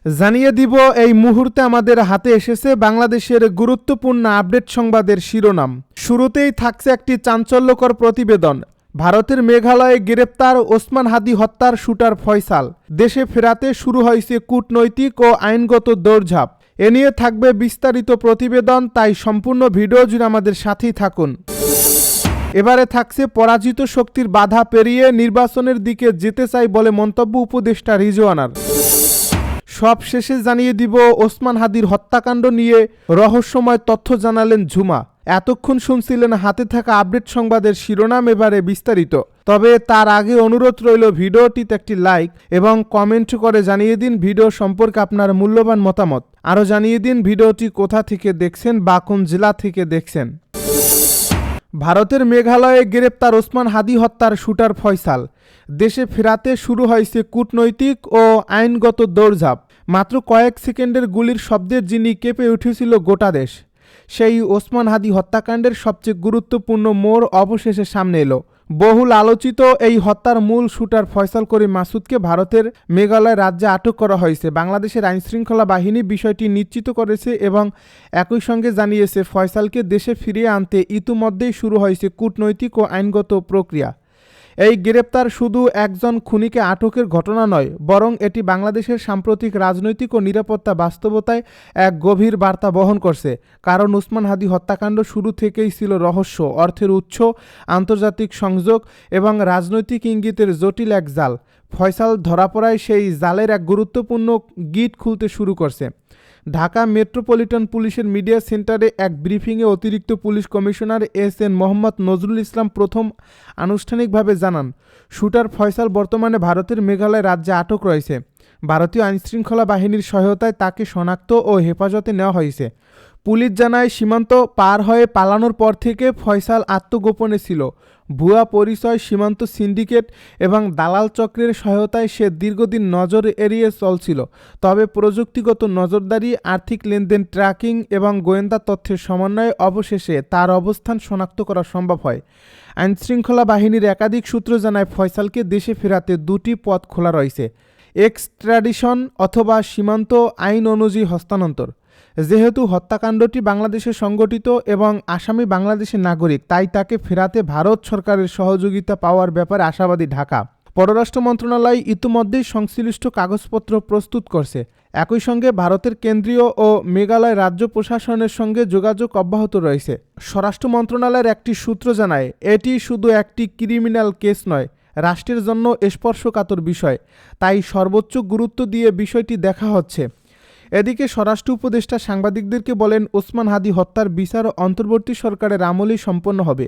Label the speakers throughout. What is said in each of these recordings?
Speaker 1: জানিয়ে দিব এই মুহূর্তে আমাদের হাতে এসেছে বাংলাদেশের গুরুত্বপূর্ণ আপডেট সংবাদের শিরোনাম। শুরুতেই থাকছে একটি চাঞ্চল্যকর প্রতিবেদন। ভারতের মেঘালয়ে গ্রেপ্তার ওসমান হাদি হত্যার শুটার ফয়সাল। দেশে ফেরাতে শুরু হয়েছে কূটনৈতিক ও আইনগত দৌড়ঝাঁপ। এ নিয়ে থাকবে বিস্তারিত প্রতিবেদন, তাই সম্পূর্ণ ভিডিও জুড়ে আমাদের সাথেই থাকুন। এবারে থাকছে পরাজিত শক্তির বাধা পেরিয়ে নির্বাচনের দিকে যেতে চাই বলে মন্তব্য উপদেষ্টা রিজওয়ানার। সব শেষে জানিয়ে দিব ওসমান হাদির হত্যাকাণ্ড নিয়ে রহস্যময় তথ্য জানালেন ঝুমা। এতক্ষণ শুনছিলেন হাতে থাকা আপডেট সংবাদের শিরোনাম, এবারে বিস্তারিত। তবে তার আগে অনুরোধ রইল ভিডিওটিতে একটি লাইক এবং কমেন্ট করে জানিয়ে দিন ভিডিও সম্পর্কে আপনার মূল্যবান মতামত। আরও জানিয়ে দিন ভিডিওটি কোথা থেকে দেখছেন বা কোন জেলা থেকে দেখছেন। ভারতের মেঘালয়ে গ্রেপ্তার ওসমান হাদি হত্যার শুটার ফয়সাল। দেশে ফেরাতে শুরু হয়েছে কূটনৈতিক ও আইনগত দৌড়ঝাঁপ। মাত্র কয়েক সেকেন্ডের গুলির শব্দে যিনি কেঁপে উঠেছিল গোটা দেশ, সেই ওসমান হাদি হত্যাকাণ্ডের সবচেয়ে গুরুত্বপূর্ণ মোড় অবশেষে সামনে এলো। বহুল আলোচিত এই হত্যার মূল শুটার ফয়সাল করিম মাসুদকে ভারতের মেঘালয় রাজ্যে আটক করা হয়েছে। বাংলাদেশের আইনশৃঙ্খলা বাহিনী বিষয়টি নিশ্চিত করেছে এবং একই সঙ্গে জানিয়েছে ফয়সালকে দেশে ফিরিয়ে আনতে ইতিমধ্যেই শুরু হয়েছে কূটনৈতিক ও আইনগত প্রক্রিয়া। এই গ্রেপ্তার শুধু একজন খুনিকে আটকের ঘটনা নয়, বরং এটি বাংলাদেশের সাম্প্রতিক রাজনৈতিক ও নিরাপত্তা বাস্তবতায় এক গভীর বার্তা বহন করছে। কারণ ওসমান হাদি হত্যাকাণ্ড শুরু থেকেই ছিল রহস্য, অর্থের উৎস, আন্তর্জাতিক সংযোগ এবং রাজনৈতিক ইঙ্গিতের জটিল এক জাল। ফয়সাল ধরা পড়ায় সেই জালের এক গুরুত্বপূর্ণ গিট খুলতে শুরু করছে। ঢাকা মেট্রোপলিটন পুলিশের মিডিয়া সেন্টারে এক ব্রিফিংয়ে অতিরিক্ত police commissioner S N. Mohammad Nazrul Islam প্রথম আনুষ্ঠানিকভাবে জানান, শুটার ফয়সাল বর্তমানে ভারতের মেঘালয় রাজ্যে আটক রয়েছে। ভারতীয় আইনশৃঙ্খলা বাহিনীর সহায়তায় তাকে শনাক্ত ও হেফাজতে নেওয়া হয়েছে। পুলিশ জানায়, সীমান্ত পার হয়ে পালানোর পর থেকে ফয়সাল আত্মগোপনে ছিল। ভুয়া পরিচয়, সীমান্ত সিন্ডিকেট এবং দালাল চক্রের সহায়তায় সে দীর্ঘদিন নজর এড়িয়ে চলছিল। তবে প্রযুক্তিগত নজরদারি, আর্থিক লেনদেন ট্র্যাকিং এবং গোয়েন্দা তথ্যের সমন্বয়ে অবশেষে তার অবস্থান শনাক্ত করা সম্ভব হয়। আইনশৃঙ্খলা বাহিনীর একাধিক সূত্র জানায়, ফয়সালকে দেশে ফেরাতে দুটি পথ খোলা রয়েছে: এক্সট্রাডিশন অথবা সীমান্ত আইন অনুযায়ী হস্তান্তর। যেহেতু হত্যাকাণ্ডটি বাংলাদেশে সংগঠিত এবং আসামি বাংলাদেশের নাগরিক, তাই তাকে ফেরাতে ভারত সরকারের সহযোগিতা পাওয়ার ব্যাপারে আশাবাদী ঢাকা। পররাষ্ট্র মন্ত্রণালয় ইতিমধ্যেই সংশ্লিষ্ট কাগজপত্র প্রস্তুত করছে। একই সঙ্গে ভারতের কেন্দ্রীয় ও মেঘালয় রাজ্য প্রশাসনের সঙ্গে যোগাযোগ অব্যাহত রয়েছে। স্বরাষ্ট্র মন্ত্রণালয়ের একটি সূত্র জানায়, এটি শুধু একটি ক্রিমিনাল কেস নয়, রাষ্ট্রের জন্য স্পর্শকাতর বিষয়, তাই সর্বোচ্চ গুরুত্ব দিয়ে বিষয়টি দেখা হচ্ছে। এদিকে স্বরাষ্ট্র উপদেষ্টা সাংবাদিকদেরকে বলেন, ওসমান হাদি হত্যার বিচার অন্তর্বর্তী সরকারের আমলেই সম্পন্ন হবে।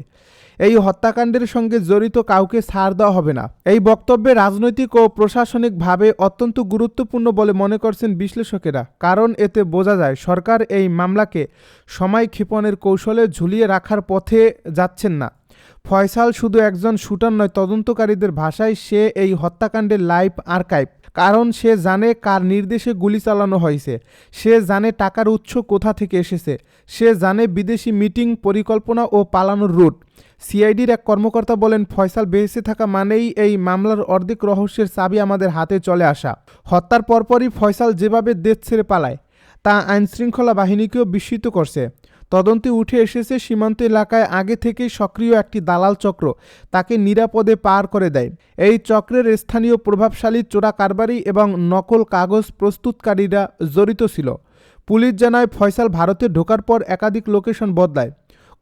Speaker 1: এই হত্যাকাণ্ডের সঙ্গে জড়িত কাউকে ছাড় দেওয়া হবে না। এই বক্তব্যে রাজনৈতিক ও প্রশাসনিকভাবে অত্যন্ত গুরুত্বপূর্ণ বলে মনে করছেন বিশ্লেষকেরা। কারণ এতে বোঝা যায় সরকার এই মামলাকে সময় ক্ষেপণের কৌশলে ঝুলিয়ে রাখার পথে যাচ্ছেন না। ফয়সাল শুধু একজন শুটার নয়, তদন্তকারীদের ভাষায় সে এই হত্যাকাণ্ডের লাইভ আর্কাইভ। কারণ সে জানে কার নির্দেশে গুলি চালানো হয়েছে, সে জানে টাকার উৎস কোথা থেকে এসেছে, সে জানে বিদেশি মিটিং, পরিকল্পনা ও পালানোর রুট। সিআইডির এক কর্মকর্তা বলেন, ফয়সাল বেঁচে থাকা মানেই এই মামলার অর্ধেক রহস্যের চাবি আমাদের হাতে চলে আসা। হত্যার পরপরই ফয়সাল যেভাবে দেশ ছেড়ে পালায়, তা আইনশৃঙ্খলা বাহিনীকেও বিস্মিত করছে। তদন্তে উঠে এসেছে, সীমান্ত এলাকায় আগে থেকেই সক্রিয় একটি দালাল চক্র তাকে নিরাপদে পার করে দেয়। এই চক্রের স্থানীয় প্রভাবশালী চোরা কারবারি এবং নকল কাগজ প্রস্তুতকারীরা জড়িত ছিল। পুলিশ জানায়, ফয়সাল ভারতে ঢোকার পর একাধিক লোকেশন বদলায়,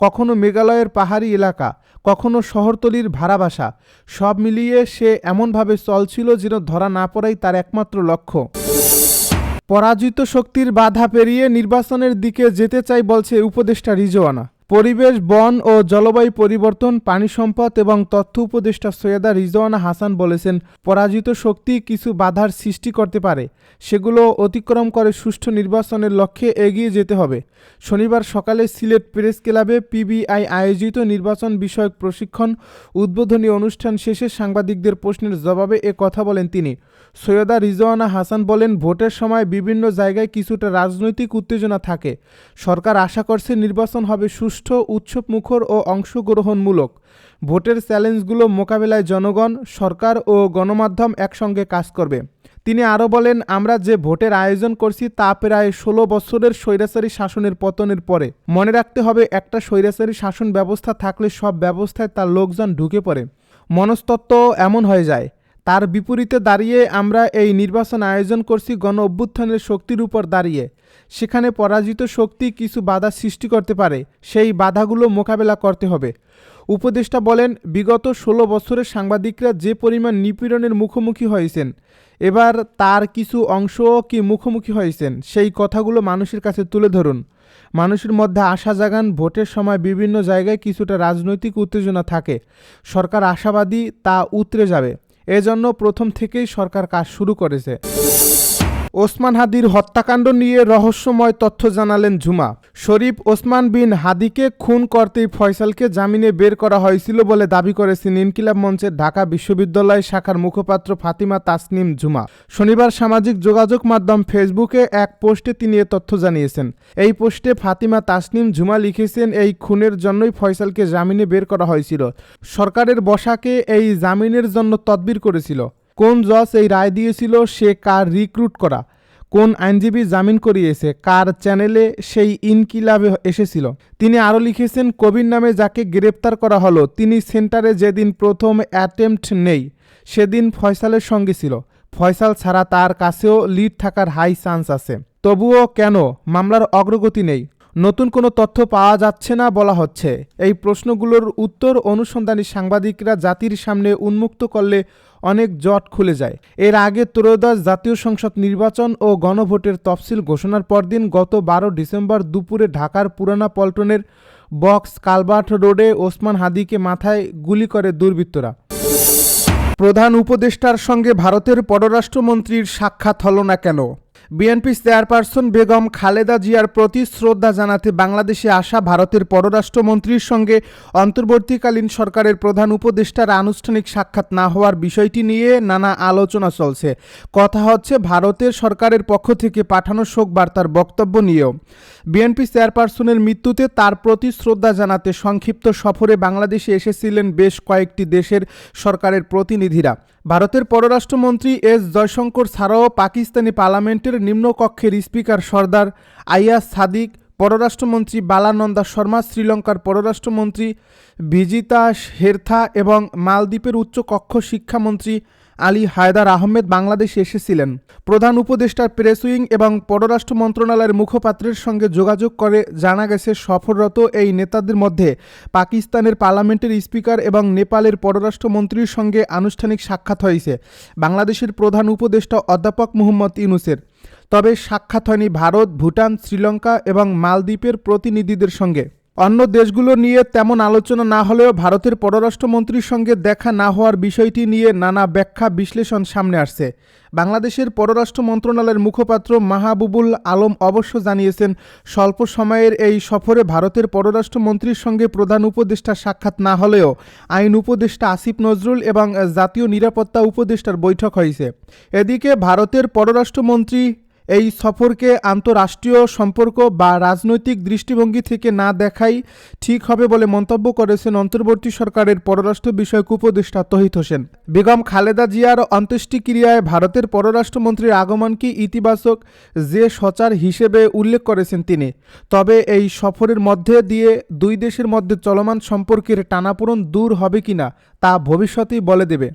Speaker 1: কখনো মেঘালয়ের পাহাড়ি এলাকা, কখনো শহরতলির ভাড়া বাসা। সব মিলিয়ে সে এমনভাবে চলছিল যেন ধরা না পড়াই তার একমাত্র লক্ষ্য। পরাজিত শক্তির বাধা পেরিয়ে নির্বাচনের দিকে যেতে চাই বলছে উপদেষ্টা রিজওয়ানা। পরিবেশ, বন ও জলবায়ু পরিবর্তন, পানি সম্পদ এবং তথ্য উপদেষ্টা সৈয়দা রিজওয়ানা হাসান বলেছেন, পরাজিত শক্তি কিছু বাধার সৃষ্টি করতে পারে, সেগুলো অতিক্রম করে সুষ্ঠু নির্বাচনের লক্ষ্যে এগিয়ে যেতে হবে। শনিবার সকালে সিলেট প্রেস ক্লাবে পিবিআই আয়োজিত নির্বাচন বিষয়ক প্রশিক্ষণ উদ্বোধনী অনুষ্ঠান শেষে সাংবাদিকদের প্রশ্নের জবাবে এ কথা বলেন তিনি। সৈয়দা রিজওয়ানা হাসান বলেন, ভোটের সময় বিভিন্ন জায়গায় কিছুটা রাজনৈতিক উত্তেজনা থাকে। সরকার আশা করছে নির্বাচন হবে সুষ্ঠু, উৎসবমুখর ও অংশগ্রহণমূলক। ভোটের চ্যালেঞ্জগুলো মোকাবেলায় জনগণ, সরকার ও গণমাধ্যম একসঙ্গে কাজ করবে। তিনি আরও বলেন, আমরা যে ভোটের আয়োজন করছি তা প্রায় ১৬ বছরের স্বৈরাচারী শাসনের পতনের পরে। মনে রাখতে হবে, একটা স্বৈরাচারী শাসন ব্যবস্থা থাকলে সব ব্যবস্থায় তার লোকজন ঢুকে পড়ে, মনস্তত্ত্ব এমন হয়ে যায়। তার বিপরীতে দাঁড়িয়ে আমরা এই নির্বাচন আয়োজন করছি গণ অভ্যুত্থানের শক্তির উপর দাঁড়িয়ে। সেখানে পরাজিত শক্তি কিছু বাধা সৃষ্টি করতে পারে, সেই বাধাগুলো মোকাবেলা করতে হবে। উপদেষ্টা বলেন, বিগত ১৬ বছরের সাংবাদিকরা যে পরিমাণ নিপীড়নের মুখোমুখি হয়েছেন, এবার তার কিছু অংশও কি মুখোমুখি হয়েছেন, সেই কথাগুলো মানুষের কাছে তুলে ধরুন। মানুষের মধ্যে আশা জাগান। ভোটের সময় বিভিন্ন জায়গায় কিছুটা রাজনৈতিক উত্তেজনা থাকে, সরকার আশাবাদী তা উতরে যাবে। এজন্য প্রথম থেকেই সরকার কাজ শুরু করেছে। ওসমান হাদির হত্যাকাণ্ড নিয়ে রহস্যময় তথ্য জানালেন ঝুমা। শরীফ ওসমান বিন হাদিকে খুন করতেই ফয়সালকে জামিনে বের করা হয়েছিল বলে দাবি করেছেন ইনকিলাব মঞ্চের ঢাকা বিশ্ববিদ্যালয় শাখার মুখপাত্র ফাতিমা তাসনিম ঝুমা। শনিবার সামাজিক যোগাযোগ মাধ্যম ফেসবুকে এক পোস্টে তিনি এ তথ্য জানিয়েছেন। এই পোস্টে ফাতিমা তাসনিম ঝুমা লিখেছেন, এই খুনের জন্যই ফয়সালকে জামিনে বের করা হয়েছিল। সরকারের বসাকে এই জামিনের জন্য তদবির করেছিল। কোন জজ এই রায় দিয়েছিল, সে কার রিক্রুট করা, কোন আইনজীবী জামিন করিয়েছে, কার চ্যানেলে সেই ইনকিলাবে এসেছিল। তিনি আরও লিখেছেন, কবির নামে যাকে গ্রেপ্তার করা হলো, তিনি সেন্টারে যেদিন প্রথম অ্যাটেম্পট নেই সেদিন ফয়সালের সঙ্গে ছিল। ফয়সাল ছাড়া তার কাছেও লিড থাকার হাই চান্স আছে। তবুও কেন মামলার অগ্রগতি নেই? নতুন কোনো তথ্য পাওয়া যাচ্ছে না বলা হচ্ছে। এই প্রশ্নগুলোর উত্তর অনুসন্ধানী সাংবাদিকরা জাতির সামনে উন্মুক্ত করলে অনেক জট খুলে যায়। এর আগে ত্রয়োদশ জাতীয় সংসদ নির্বাচন ও গণভোটের তফসিল ঘোষণার পরদিন গত ১২ ডিসেম্বর দুপুরে ঢাকার পুরানা পল্টনের বক্স কালভার্ট রোডে ওসমান হাদিকে মাথায় গুলি করে দুর্বৃত্তরা। প্রধান উপদেষ্টার সঙ্গে ভারতের পররাষ্ট্রমন্ত্রীর সাক্ষাৎ হলো না কেন? বিএনপি চেয়ারপারসন বেগম খালেদা জিয়ার প্রতি শ্রদ্ধা জানাতে বাংলাদেশে আসা ভারতের পররাষ্ট্রমন্ত্রীর সঙ্গে অন্তর্বর্তীকালীন সরকারের প্রধান উপদেষ্টার আনুষ্ঠানিক সাক্ষাৎ না হওয়ার বিষয়টি নিয়ে নানা আলোচনা চলছে। কথা হচ্ছে ভারতের সরকারের পক্ষ থেকে পাঠানো শোক বার্তার বক্তব্য নিয়েও। বিএনপি চেয়ারপারসনের মৃত্যুতে তার প্রতি শ্রদ্ধা জানাতে সংক্ষিপ্ত সফরে বাংলাদেশে এসেছিলেন বেশ কয়েকটি দেশের সরকারের প্রতিনিধিরা। ভারতের পররাষ্ট্রমন্ত্রী এস জয়শঙ্কর ছাড়াও পাকিস্তানি পার্লামেন্টের নিম্নকক্ষের স্পিকার সর্দার আইয়াজ সাদিক, পররাষ্ট্রমন্ত্রী বালানন্দা শর্মা, শ্রীলঙ্কার পররাষ্ট্রমন্ত্রী ভিজিতা হেরথা এবং মালদ্বীপের উচ্চকক্ষ শিক্ষামন্ত্রী আলী হায়দার আহমেদ বাংলাদেশে এসেছিলেন। প্রধান উপদেষ্টার প্রেস উইং এবং পররাষ্ট্র মন্ত্রণালয়ের মুখপাত্রের সঙ্গে যোগাযোগ করে জানা গেছে, সফররত এই নেতাদের মধ্যে পাকিস্তানের পার্লামেন্টের স্পিকার এবং নেপালের পররাষ্ট্রমন্ত্রীর সঙ্গে আনুষ্ঠানিক সাক্ষাৎ হয়েছে বাংলাদেশের প্রধান উপদেষ্টা অধ্যাপক মুহম্মদ ইউনূসের। তবে সাক্ষাৎ হয়নি ভারত, ভুটান, শ্রীলঙ্কা এবং মালদ্বীপের প্রতিনিধিদের সঙ্গে। অন্য দেশগুলো নিয়ে তেমন আলোচনা না হলেও ভারতের পররাষ্ট্রমন্ত্রীর সঙ্গে দেখা না হওয়ার বিষয়টি নিয়ে নানা ব্যাখ্যা বিশ্লেষণ সামনে আসছে। বাংলাদেশের পররাষ্ট্র মন্ত্রণালয়ের মুখপাত্র মাহবুবুল আলম অবশ্য জানিয়েছেন, স্বল্প সময়ের এই সফরে ভারতের পররাষ্ট্রমন্ত্রীর সঙ্গে প্রধান উপদেষ্টার সাক্ষাৎ না হলেও আইন উপদেষ্টা আসিফ নজরুল এবং জাতীয় নিরাপত্তা উপদেষ্টার বৈঠক হয়েছে। এদিকে ভারতের পররাষ্ট্রমন্ত্রী এই সফরকে আন্তঃরাষ্ট্রীয় সম্পর্ক বা রাজনৈতিক দৃষ্টিভঙ্গি থেকে না দেখাই ঠিক হবে বলে মন্তব্য করেছেন অন্তর্বর্তী সরকারের পররাষ্ট্র বিষয়ক উপদেষ্টা তৌহিদ হোসেন। বেগম খালেদা জিয়ার অন্ত্যেষ্টিক্রিয়ায় ভারতের পররাষ্ট্রমন্ত্রীর আগমনকে ইতিবাচক যে সচার হিসেবে উল্লেখ করেছেন তিনি। তবে এই সফরের মধ্যে দিয়ে দুই দেশের মধ্যে চলমান সম্পর্কের টানাপোড়েন দূর হবে কিনা তা ভবিষ্যতেই বলে দেবে।